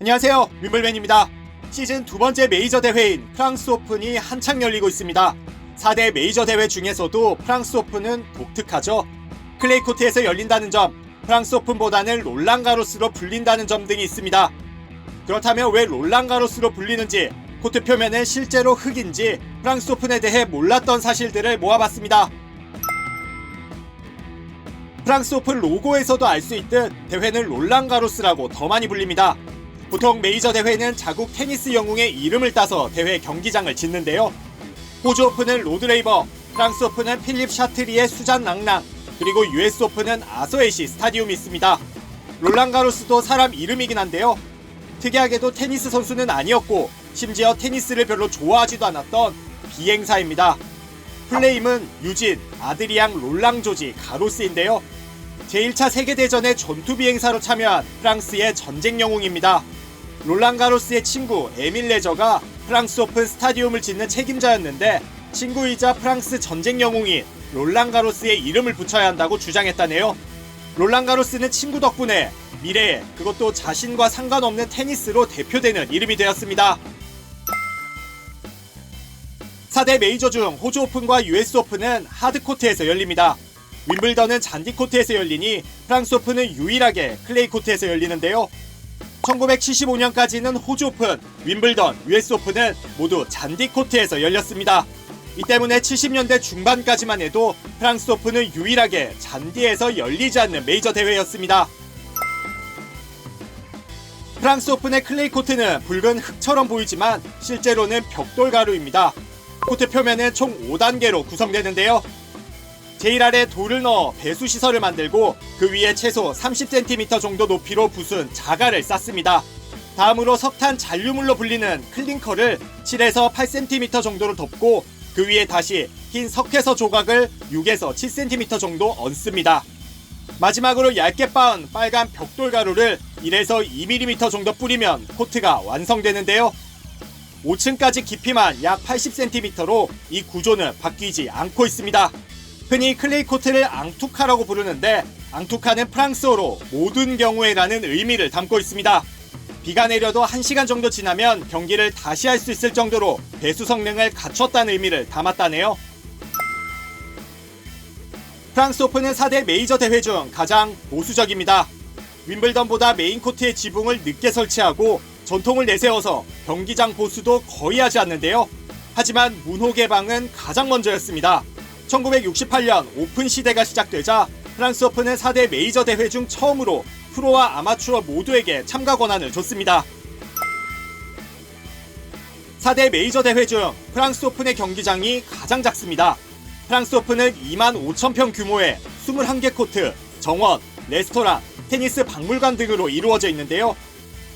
안녕하세요, 윈블맨입니다. 시즌 두 번째 메이저 대회인 프랑스 오픈이 한창 열리고 있습니다. 4대 메이저 대회 중에서도 프랑스 오픈은 독특하죠. 클레이 코트에서 열린다는 점, 프랑스 오픈보다는 롤랑가로스로 불린다는 점 등이 있습니다. 그렇다면 왜 롤랑가로스로 불리는지, 코트 표면은 실제로 흙인지 프랑스 오픈에 대해 몰랐던 사실들을 모아봤습니다. 프랑스 오픈 로고에서도 알 수 있듯 대회는 롤랑가로스라고 더 많이 불립니다. 보통 메이저 대회는 자국 테니스 영웅의 이름을 따서 대회 경기장을 짓는데요. 호주 오픈은 로드레이버, 프랑스 오픈은 필립 샤트리의 수잔 랑랑, 그리고 US 오픈은 아서에시 스타디움이 있습니다. 롤랑가로스도 사람 이름이긴 한데요. 특이하게도 테니스 선수는 아니었고 심지어 테니스를 별로 좋아하지도 않았던 비행사입니다. 플레임은 유진, 아드리앙 롤랑 조지 가로스인데요. 제1차 세계대전의 전투 비행사로 참여한 프랑스의 전쟁 영웅입니다. 롤랑가로스의 친구 에밀 레저가 프랑스 오픈 스타디움을 짓는 책임자였는데 친구이자 프랑스 전쟁 영웅인 롤랑가로스의 이름을 붙여야 한다고 주장했다네요. 롤랑가로스는 친구 덕분에 미래에, 그것도 자신과 상관없는 테니스로 대표되는 이름이 되었습니다. 4대 메이저 중 호주 오픈과 US 오픈은 하드코트에서 열립니다. 윈블던은 잔디코트에서 열리니 프랑스 오픈은 유일하게 클레이 코트에서 열리는데요. 1975년까지는 호주 오픈, 윈블던, US 오픈은 모두 잔디코트에서 열렸습니다. 이 때문에 70년대 중반까지만 해도 프랑스 오픈은 유일하게 잔디에서 열리지 않는 메이저 대회였습니다. 프랑스 오픈의 클레이 코트는 붉은 흙처럼 보이지만 실제로는 벽돌 가루입니다. 코트 표면은 총 5단계로 구성되는데요. 제일 아래 돌을 넣어 배수 시설을 만들고 그 위에 최소 30cm 정도 높이로 부순 자갈을 쌓습니다. 다음으로 석탄 잔류물로 불리는 클링커를 7에서 8cm 정도로 덮고 그 위에 다시 흰 석회서 조각을 6에서 7cm 정도 얹습니다. 마지막으로 얇게 빻은 빨간 벽돌 가루를 1에서 2mm 정도 뿌리면 코트가 완성되는데요. 5층까지 깊이만 약 80cm로 이 구조는 바뀌지 않고 있습니다. 흔히 클레이 코트를 앙투카라고 부르는데 앙투카는 프랑스어로 모든 경우에라는 의미를 담고 있습니다. 비가 내려도 1시간 정도 지나면 경기를 다시 할 수 있을 정도로 배수 성능을 갖췄다는 의미를 담았다네요. 프랑스 오픈은 4대 메이저 대회 중 가장 보수적입니다. 윈블던보다 메인 코트의 지붕을 늦게 설치하고 전통을 내세워서 경기장 보수도 거의 하지 않는데요. 하지만 문호 개방은 가장 먼저였습니다. 1968년 오픈 시대가 시작되자 프랑스 오픈은 4대 메이저 대회 중 처음으로 프로와 아마추어 모두에게 참가 권한을 줬습니다. 4대 메이저 대회 중 프랑스 오픈의 경기장이 가장 작습니다. 프랑스 오픈은 25,000평 규모의 21개 코트, 정원, 레스토랑, 테니스 박물관 등으로 이루어져 있는데요.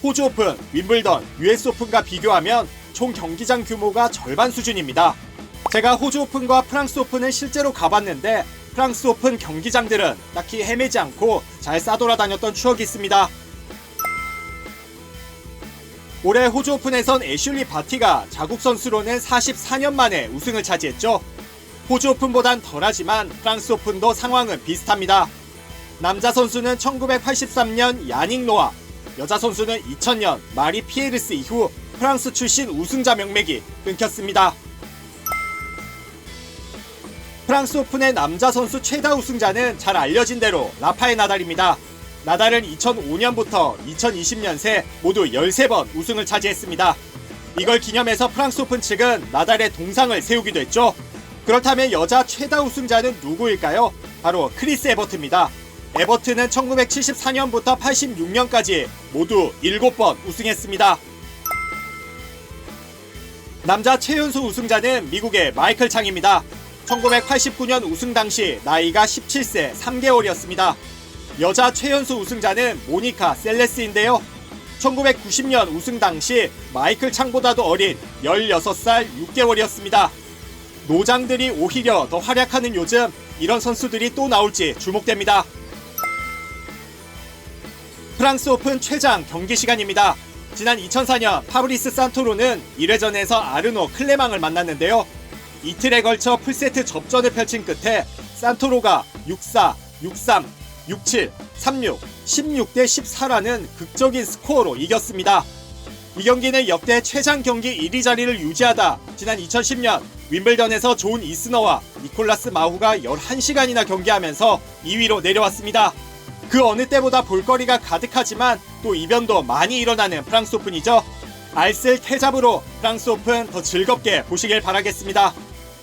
호주 오픈, 윈블던, US 오픈과 비교하면 총 경기장 규모가 절반 수준입니다. 제가 호주 오픈과 프랑스 오픈을 실제로 가봤는데 프랑스 오픈 경기장들은 딱히 헤매지 않고 잘 싸돌아다녔던 추억이 있습니다. 올해 호주 오픈에선 애슐리 바티가 자국 선수로는 44년 만에 우승을 차지했죠. 호주 오픈보단 덜하지만 프랑스 오픈도 상황은 비슷합니다. 남자 선수는 1983년 야닉 노아, 여자 선수는 2000년 마리 피에르스 이후 프랑스 출신 우승자 명맥이 끊겼습니다. 프랑스 오픈의 남자 선수 최다 우승자는 잘 알려진 대로 라파엘 나달입니다. 나달은 2005년부터 2020년 새 모두 13번 우승을 차지했습니다. 이걸 기념해서 프랑스 오픈 측은 나달의 동상을 세우기도 했죠. 그렇다면 여자 최다 우승자는 누구일까요? 바로 크리스 에버트입니다. 에버트는 1974년부터 86년까지 모두 7번 우승했습니다. 남자 최연소 우승자는 미국의 마이클 창입니다. 1989년 우승 당시 나이가 17세 3개월이었습니다. 여자 최연소 우승자는 모니카 셀레스인데요. 1990년 우승 당시 마이클 창보다도 어린 16살 6개월이었습니다. 노장들이 오히려 더 활약하는 요즘 이런 선수들이 또 나올지 주목됩니다. 프랑스 오픈 최장 경기 시간입니다. 지난 2004년 파브리스 산토로는 1회전에서 아르노 클레망을 만났는데요. 이틀에 걸쳐 풀세트 접전을 펼친 끝에 산토로가 6-4, 6-3, 6-7, 3-6, 16대 14라는 극적인 스코어로 이겼습니다. 이 경기는 역대 최장 경기 1위 자리를 유지하다 지난 2010년 윈블던에서 존 이스너와 니콜라스 마후가 11시간이나 경기하면서 2위로 내려왔습니다. 그 어느 때보다 볼거리가 가득하지만 또 이변도 많이 일어나는 프랑스 오픈이죠. 알쓸 태잡으로 프랑스 오픈 더 즐겁게 보시길 바라겠습니다.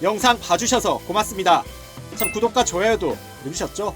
영상 봐주셔서 고맙습니다. 참 구독과 좋아요도 누르셨죠?